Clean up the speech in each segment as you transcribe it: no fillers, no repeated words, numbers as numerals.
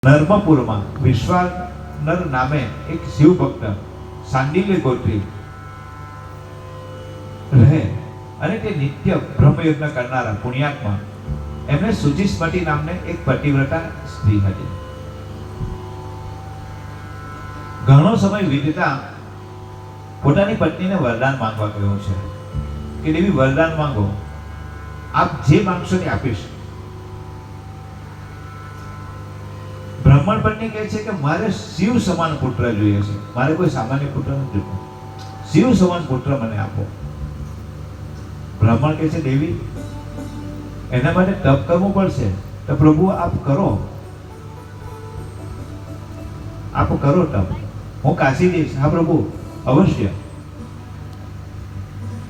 નર્મપુરમાં વિશ્વાનર નામે એક શિવ ભક્ત સાંડિલ્ય ગોત્રી રહે અને તે નિત્ય બ્રહ્મયજ્ઞ કરનારા પુણ્યાત્મા. એમને સુચિસ્મતી નામને એક પતિવ્રતા સ્ત્રી હતી. ઘણો સમય વીતતા પોતાની પત્નીને વરદાન માંગવા કહ્યું છે કે દેવી વરદાન માંગો, આપ જે માંગશો તે આપીશ. બ્રાહ્મણ પત્ની કહે છે કે મારે શિવ સમાન પુત્ર જોઈએ છે, મારે કોઈ સામાન્ય પુત્ર નથી જોતો, શિવ સમાન પુત્ર મને આપો. બ્રાહ્મણ કહે છે દેવી એના માટે તપ કરવું પડશે. તો પ્રભુ આપ કરો તપ, હું કાશી જઈશ. હા પ્રભુ અવશ્ય.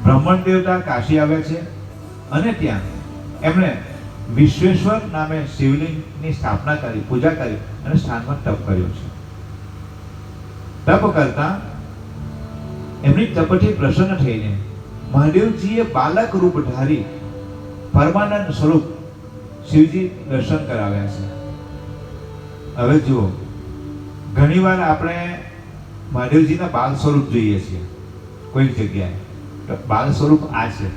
બ્રાહ્મણ દેવતા કાશી આવ્યા છે અને ત્યાં એમણે વિશ્વેશ્વર નામે શિવલિંગની સ્થાપના કરી, પૂજા કરી અને સ્થાનમાં તપ કર્યો છે. તપ કરતા એમની તપથી પ્રસન્ન થઈને મહાદેવજીએ બાલક રૂપ ધારી પરમાનંદ સ્વરૂપ શિવજી દર્શન કરાવ્યા છે. હવે જુઓ, ઘણીવાર આપણે મહાદેવજીના બાલ સ્વરૂપ જોઈએ છીએ કોઈક જગ્યાએ, તો બાલ સ્વરૂપ આ છે.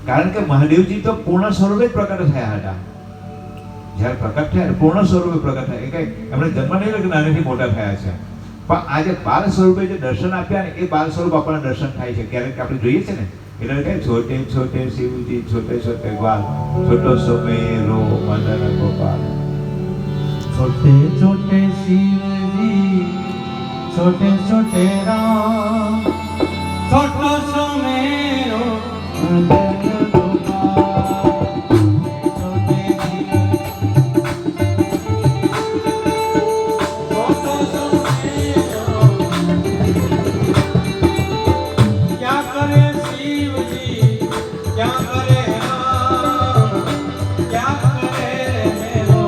કારણ કે મહાદેવજી તો પૂર્ણ સ્વરૂપે જ પ્રકટ થયા હતા. જ્યારે પ્રકટ થયા પૂર્ણ સ્વરૂપે પ્રકટ થયા, એ કઈ એમણે જન્મ નહીં લીધો, નાનેથી મોટા થયા છે. પણ આજે બાલ સ્વરૂપે જે દર્શન આપ્યા ને એ બાલ સ્વરૂપ આપણને દર્શન થાય છે. ક્યારેક આપણે જોઈએ છે ને, એટલે કે છોટે છોટે શિવજી છોટે છોટે ગ્વાલ, છોટો સુમેરો મદન ગોપાલ. छोटे छोटे शिवजी छोटे छोटे राम, छोटो सुमेरो मदन गोपाल. छोटे छोटो सुमेरो क्या करे शिवजी क्या करे राम, क्या करे मेरो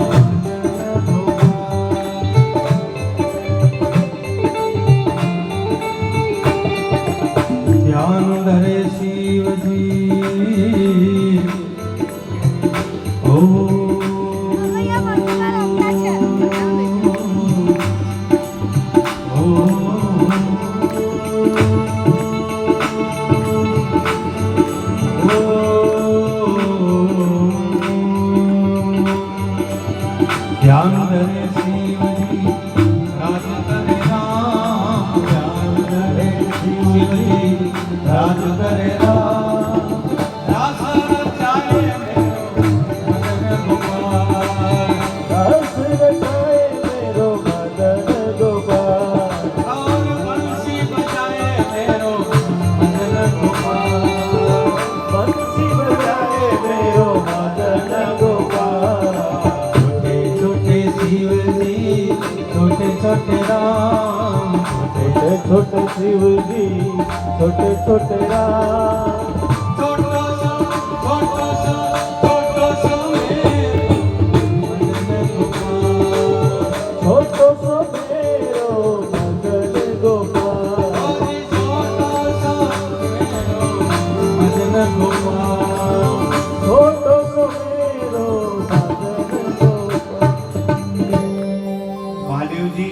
ध्यान धरे शिवजी. ओ ध्यान धरे शिवजी राज करे राम, ध्यान धरे शिवजी राज करे राम. रास रचाए मेरो मदन गोपाल, रास रचाए मेरो मदन गोपाल, और बंसी बजाए मेरो मदन गोपाल, बंसी बजाए मेरो मदन गोपाल. छोटे छोटे शिवजी छोटे छोटे राम, छोटे छोटे शिवजी छोटे छोटे राम. छोटो सो मेरो मदन गोपाल, छोटो सो मेरो मदन गोपाल, छोटो सो मेरो मदन गोपाल, छोटो सो मेरो मदन गोपाल. મહાદેવજી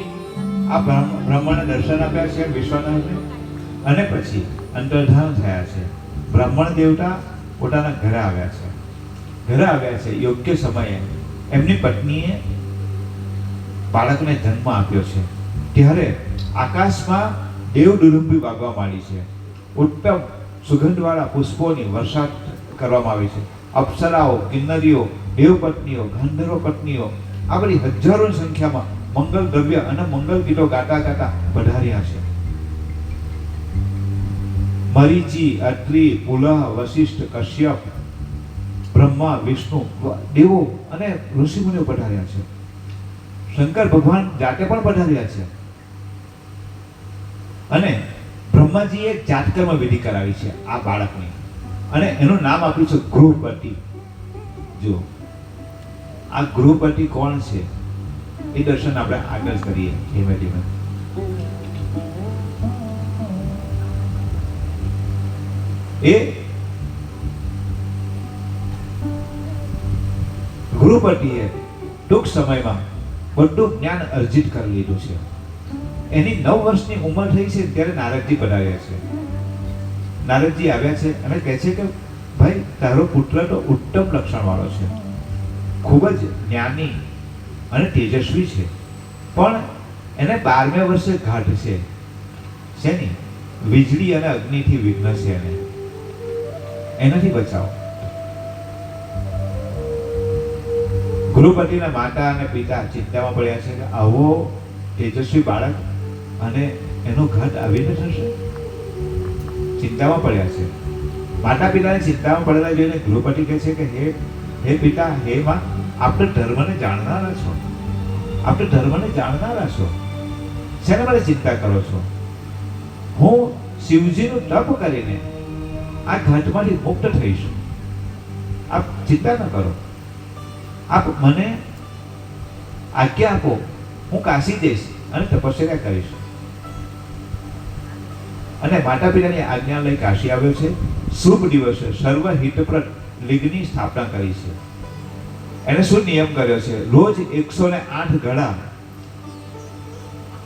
આ બ્રાહ્મણને દર્શન આપ્યા છે વિશ્વનાથને, અને પછી અંતર્ધાન થયા છે. બ્રાહ્મણ દેવતા પોતાના ઘરે આવ્યા છે. યોગ્ય સમયે એમની પત્નીએ બાળકને જન્મ આપ્યો છે. ત્યારે આકાશમાં દેવદુરુંબી વાગવા માંડી છે. ઉત્તમ સુગંધવાળા પુષ્પોની વર્ષા કરવામાં આવી છે. અપ્સરાઓ, કિન્નરીઓ, દેવપત્નીઓ, ગાંધર્વ પત્નીઓ, આ બધી હજારોની સંખ્યામાં મંગલ દ્રવ્ય અને મંગલ ગીતો ગાતા ગાતા પધાર્યા છે. મરીચી, અત્રિ, પુલહ, વશિષ્ઠ, કશ્યપ, બ્રહ્મા, વિષ્ણુ, દેવો અને ઋષિમુનિઓ પધાર્યા છે. શંકર ભગવાન જાતે પણ પધાર્યા છે. અને બ્રહ્માજીએ જાતકર્મ વિધિ કરાવી છે આ બાળકની, અને એનું નામ આપ્યું છે ગૃહપતિ. જો આ ગૃહપતિ કોણ છે એ દર્શન આપણે આગળ કરીએ ધીમે ધીમે. એ ગૃહપતિએ ટૂંક સમયમાં બધું જ્ઞાન અર્જિત કરી લીધું છે. એની 9 વર્ષની ઉંમર થઈ છે ત્યારે નારદજી પધાર્યા છે. નારદજી આવ્યા છે અને કહે છે કે ભાઈ તારો પુત્ર તો ઉત્તમ લક્ષણ વાળો છે, ખૂબ જ જ્ઞાની અને તેજસ્વી છે, પણ એને 12મે વર્ષે ઘાટ છે. શેની? વીજળી અને અગ્નિથી વિઘ્ન છે. એનાથી બચાવો. ગૃહપતિના માતા અને પિતા ચિંતામાં પડ્યા છે કે આવો તેજસ્વી બાળક અને એનો ઘાટ આવીને થશે. ચિંતામાં પડ્યા છે. માતા પિતાને ચિંતામાં પડેલા જોઈને ગૃહપતિ કહે છે કે હે પિતા, હે માં, આપણે ધર્મને જાણનારા છો, આપણે ધર્મને જાણનારા છો, શેને માટે ચિંતા કરો છો? હું શિવજીનું તપ કરીને આ ઘાટમાંથી મુક્ત થઈશ. આપ ચિંતા ન કરો. આપ મને આજ્ઞા આપો, હું કાશી જઈશ અને તપસ્યા કરીશ. અને માતા પિતાની આજ્ઞા લઈ કાશી આવ્યો છે. શુભ દિવસે સર્વ હિતપ્રદ લિંગની સ્થાપના કરી છે. એને શું નિયમ કર્યો છે? રોજ 108 ઘડા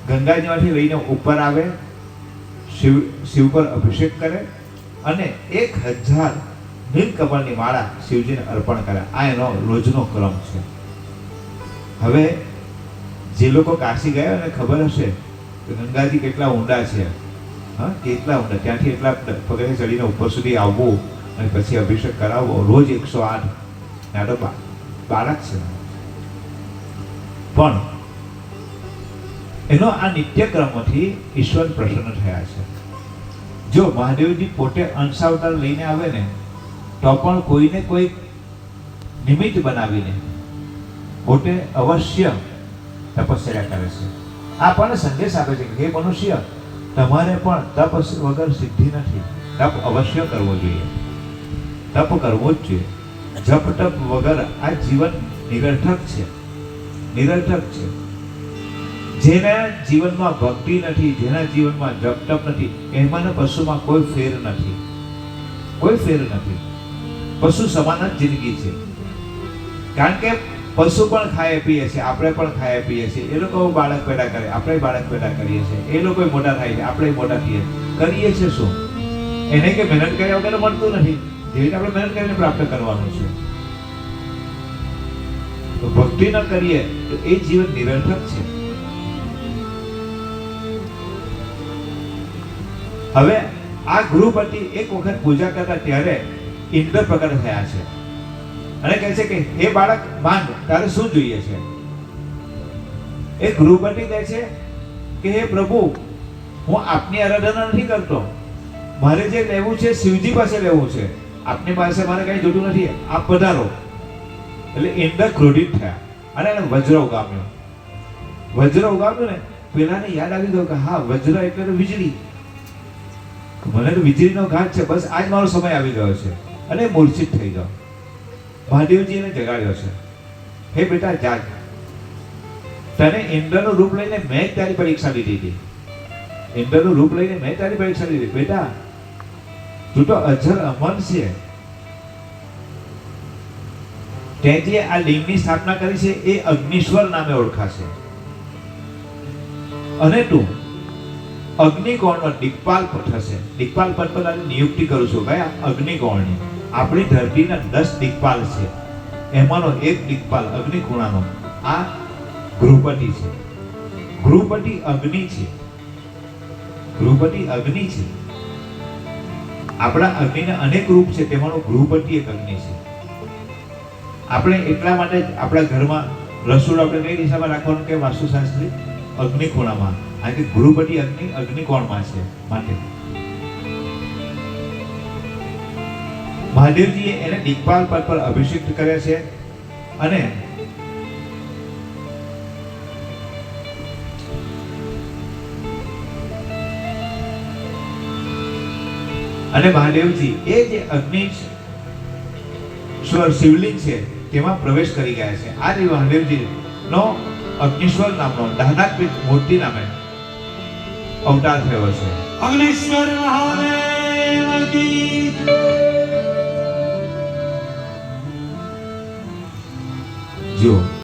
ગંગાજીમાંથી લઈને ઉપર આવે, શિવ પર અભિષેક કરે અને 1000 નીલકમળની માળા શિવજીને અર્પણ કરે. આ એનો રોજનો ક્રમ છે. હવે જે લોકો કાશી ગયા અને ખબર હશે કે ગંગાજી કેટલા ઊંડા છે, હા, કેટલા ઊંડા, ત્યાંથી એટલા પગથિયે ચડીને ઉપર સુધી આવવું અને પછી અભિષેક કરાવવો, રોજ 108. આ તો બાળક છે, પણ એનો આ નિત્યક્રમથી ઈશ્વર પ્રસન્ન થયા છે. જો મહાદેવજી પોતે અંશ અવતાર લઈને આવે ને તો પણ કોઈને કોઈ નિમિત્ત બનાવીને પોતે અવશ્ય તપસ્યા કરે છે. આ પણ સંદેશ આપે છે કે હે મનુષ્ય, તમારે પણ તપ વગર સિદ્ધિ નથી. તપ અવશ્ય કરવો જોઈએ, તપ કરવો જ જોઈએ. જપ તપ વગર આ જીવન નિરર્થક છે, નિરર્થક છે. જેના જીવનમાં ભક્તિ નથી, જેના જીવનમાં જપ તપ નથી, એમાં પશુમાં કોઈ ફેર નથી, કોઈ ફેર નથી. પશુ સમાન જ જિંદગી છે. કારણ કે પશુ પણ ખાય પીએ છે, આપણે પણ ખાય પીએ છીએ. એ લોકો બાળક પેદા કરે, આપણે બાળક પેદા કરીએ છીએ. એ લોકો મોટા થાય છે, આપણે મોટા થઈએ. કરીએ છીએ શું? એને કે મહેનત કર્યા વગર મળતું નથી. જે રીતે આપણે મહેનત કરીને પ્રાપ્ત કરવાનું છે. તો ભક્તિ ન કરીએ તો એ જીવન નિરર્થક છે. હવે આ ગૃહપતિ એક વખત પૂજા કરતા ત્યારે ઇન્દ્ર પ્રગટ થયા છે અને કહે છે કે હે બાળક, માંગ, તારે શું જોઈએ છે? એ ગૃહપતિ કહે છે કે હે પ્રભુ, હું આપની આરાધના નથી કરતો. મારે જે લેવું છે શિવજી પાસે લેવું છે. આપની પાસે મારે કઈ જોતું નથી. આપ પધારો. એટલે ઇન્દ્ર ક્રોધિત થયા અને એને વજ્ર ઉગામ્યો. વજ્ર ઉગામ્યો ને પેલાને યાદ આવી ગયો કે હા, વજ્ર એટલે તો વીજળી. મને તો વીજળીનો ઘાટ છે, બસ આજ મારો સમય આવી ગયો છે. અને મૂર્છિત થઈ ગયો. મહાદેવજી એને જગાડ્યો છે. હે બેટા, જાગ. તને ઇન્દ્રનું રૂપ લઈને મેં જ તારી પરીક્ષા લીધી હતી. ઇન્દ્રનું રૂપ લઈને મેં તારી પરીક્ષા લીધી. બેટા, તું તો અજર અમર છે. તે જે આ લિંગની સ્થાપના કરી છે એ અગ્નિશ્વર નામે ઓળખાશે. અને તું અગ્નિકોણનો દિક્પાલ થશે. દિક્પાલ પદ પર નિયુક્તિ કરું છું. કયા? અગ્નિકોણની. આપણી ધરતીના 10 દિક્પાલ છે, એમાંનો એક દિક્પાલ અગ્નિકોણાનો આ ગૃહપતિ છે. ગૃહપતિ અગ્નિ છે. ગૃહપતિ અગ્નિ છે. આપણા અગ્નિના અનેક રૂપ છે, તેમાંનો ગૃહપતિ એક અગ્નિ છે. આપણે એટલા માટે જ આપણા ઘરમાં રસોડું આપણે કઈ દિશામાં રાખવાનું કે વાસ્તુશાસ્ત્રી? અગ્નિકોણામાં. આ કે ગૃહપતિ અગ્નિ અગ્નિકોણમાં છે માટે મહાદેવજીએ એને દિક્પાલ પદ પર અભિષેક કર્યા છે. અને મહાદેવજી એ જે અગ્નિશ્વર શિવલિંગ છે તેમાં પ્રવેશ કરી ગયા છે. આ જે મહાદેવજી નો અગ્નિશ્વર નામનો દહનાત્મિક મૂર્તિ નામે અવતાર થયો છે. અગ્નિશ્વર મહાદેવ કી જો